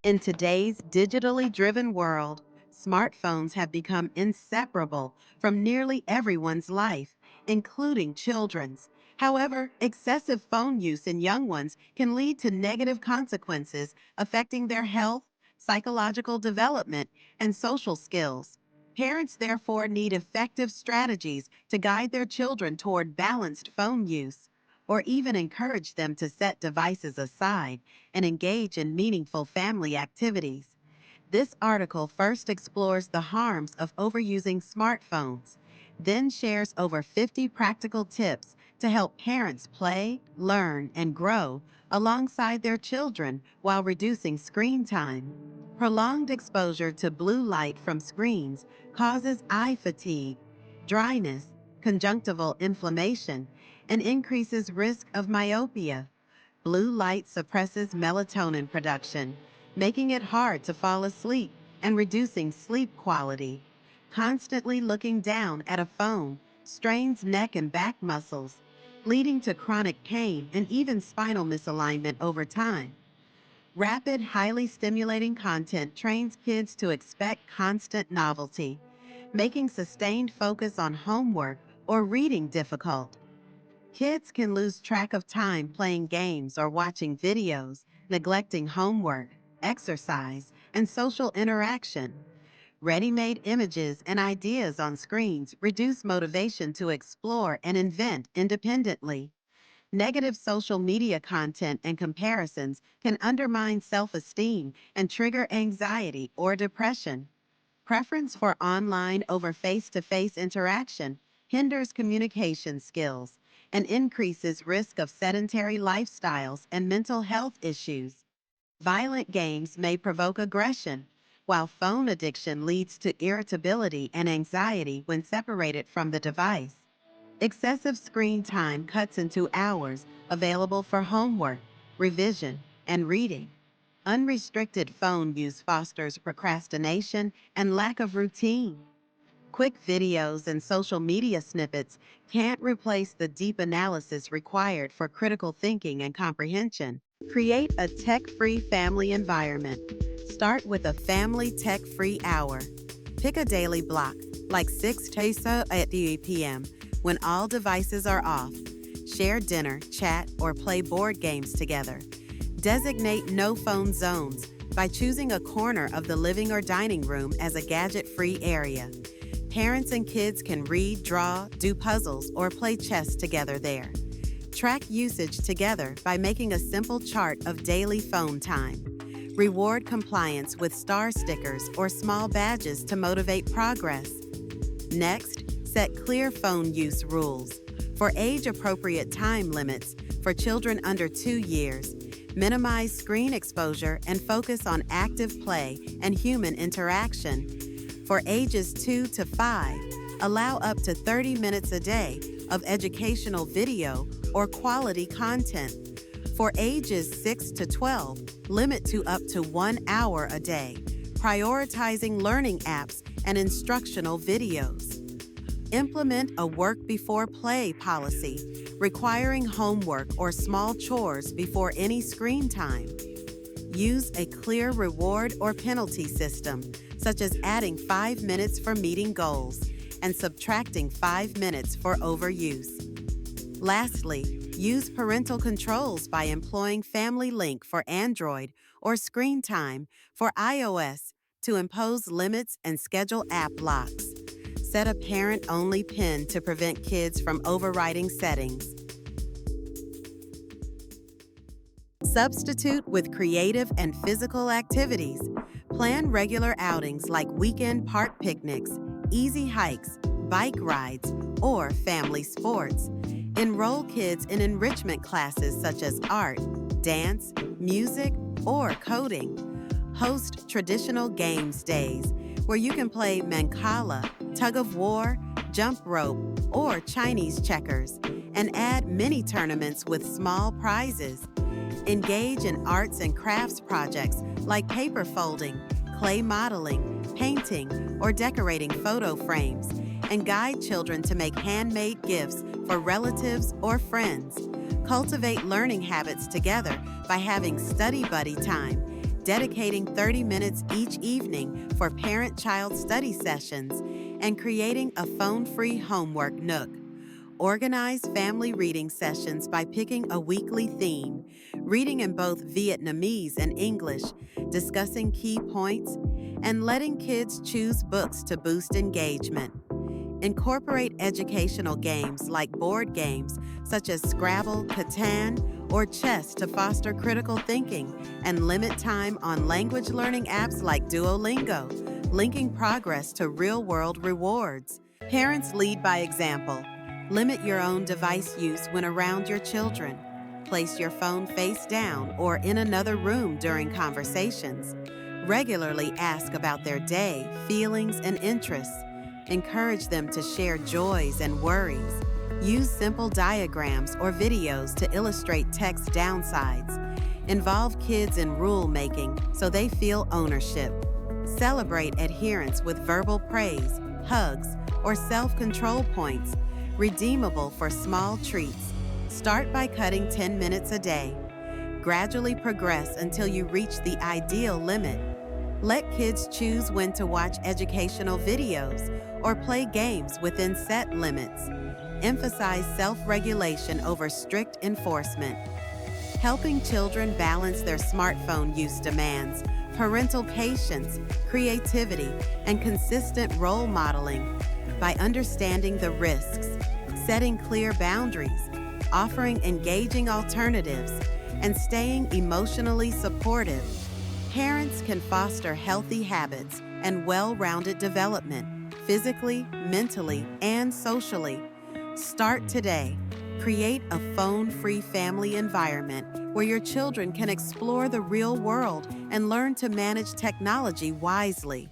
In today's digitally driven world, smartphones have become inseparable from nearly everyone's life, including children's. However, excessive phone use in young ones can lead to negative consequences affecting their health, psychological development, and social skills. Parents therefore need effective strategies to guide their children toward balanced phone use, or even encourage them to set devices aside and engage in meaningful family activities. This article first explores the harms of overusing smartphones, then shares over 50 practical tips to help parents play, learn, and grow alongside their children while reducing screen time. Prolonged exposure to blue light from screens causes eye fatigue, dryness, conjunctival inflammation, and increases risk of myopia. Blue light suppresses melatonin production, making it hard to fall asleep and reducing sleep quality. Constantly looking down at a phone strains neck and back muscles, leading to chronic pain and even spinal misalignment over time. Rapid, highly stimulating content trains kids to expect constant novelty, making sustained focus on homework or reading difficult. Kids can lose track of time playing games or watching videos, neglecting homework, exercise, and social interaction. Ready-made images and ideas on screens reduce motivation to explore and invent independently. Negative social media content and comparisons can undermine self-esteem and trigger anxiety or depression. Preference for online over face-to-face interaction hinders communication skills and increases risk of sedentary lifestyles and mental health issues. Violent games may provoke aggression, while phone addiction leads to irritability and anxiety when separated from the device. Excessive screen time cuts into hours available for homework, revision, and reading. Unrestricted phone use fosters procrastination and lack of routine. Quick videos and social media snippets can't replace the deep analysis required for critical thinking and comprehension. Create a tech-free family environment. Start with a family tech-free hour. Pick a daily block, like 6 to 8 p.m., when all devices are off. Share dinner, chat, or play board games together. Designate no-phone zones by choosing a corner of the living or dining room as a gadget-free area. Parents and kids can read, draw, do puzzles, or play chess together there. Track usage together by making a simple chart of daily phone time. Reward compliance with star stickers or small badges to motivate progress. Next, set clear phone use rules. For age-appropriate time limits for children under 2 years, minimize screen exposure and focus on active play and human interaction. For ages 2 to 5, allow up to 30 minutes a day of educational video or quality content. For ages 6 to 12, limit to up to 1 hour a day, prioritizing learning apps and instructional videos. Implement a work before play policy, requiring homework or small chores before any screen time. Use a clear reward or penalty system, such as adding 5 minutes for meeting goals and subtracting 5 minutes for overuse. Lastly, use parental controls by employing Family Link for Android or Screen Time for iOS to impose limits and schedule app locks. Set a parent-only PIN to prevent kids from overriding settings. Substitute with creative and physical activities. Plan regular outings like weekend park picnics, easy hikes, bike rides, or family sports. Enroll kids in enrichment classes such as art, dance, music, or coding. Host traditional games days where you can play mancala, tug of war, jump rope, or Chinese checkers, and add mini tournaments with small prizes. Engage in arts and crafts projects like paper folding, clay modeling, painting, or decorating photo frames, and guide children to make handmade gifts for relatives or friends. Cultivate learning habits together by having study buddy time, dedicating 30 minutes each evening for parent-child study sessions, and creating a phone-free homework nook. Organize family reading sessions by picking a weekly theme, reading in both Vietnamese and English, discussing key points, and letting kids choose books to boost engagement. Incorporate educational games like board games such as Scrabble, Catan, or chess to foster critical thinking, and limit time on language learning apps like Duolingo, linking progress to real-world rewards. Parents lead by example. Limit your own device use when around your children. Place your phone face down or in another room during conversations. Regularly ask about their day, feelings, and interests. Encourage them to share joys and worries. Use simple diagrams or videos to illustrate text downsides. Involve kids in rule-making so they feel ownership. Celebrate adherence with verbal praise, hugs, or self-control points, redeemable for small treats. Start by cutting 10 minutes a day. Gradually progress until you reach the ideal limit. Let kids choose when to watch educational videos or play games within set limits. Emphasize self-regulation over strict enforcement. Helping children balance their smartphone use demands parental patience, creativity, and consistent role modeling. By understanding the risks, setting clear boundaries, offering engaging alternatives, and staying emotionally supportive, parents can foster healthy habits and well-rounded development, physically, mentally, and socially. Start today. Create a phone-free family environment where your children can explore the real world and learn to manage technology wisely.